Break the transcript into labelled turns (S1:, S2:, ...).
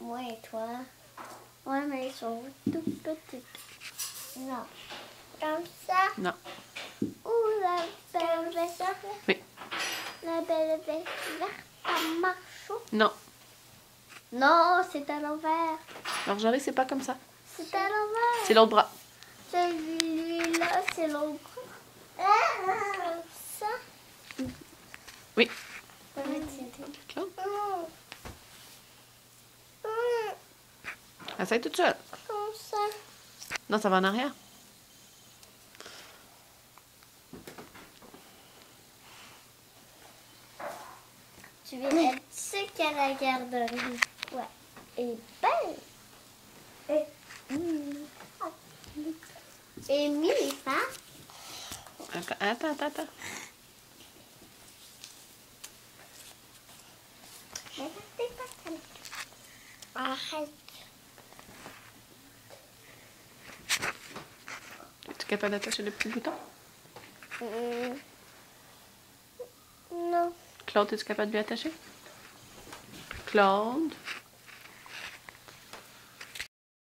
S1: Moi et toi. Ouais, mais ils sont tout petits. Non. Comme ça.
S2: Non.
S1: Ou la belle veste.
S2: Oui.
S1: La belle veste verte à marchot.
S2: Non.
S1: Non, c'est à l'envers.
S2: Marjorie, c'est pas comme ça.
S1: C'est à l'envers.
S2: C'est l'autre bras.
S1: Celui-là, c'est l'autre. Ça.
S2: Oui.
S1: Claude.
S2: Essaye toute seule.
S1: Comme ça.
S2: Non, ça va en arrière.
S1: Tu veux être sûr qu'à la garderie. Ouais. Et belle. Et mille, hein?
S2: Attends.
S1: Arrête.
S2: Es-tu capable d'attacher le petit bouton?
S1: Non.
S2: Claude, es-tu capable de lui attacher? Claude?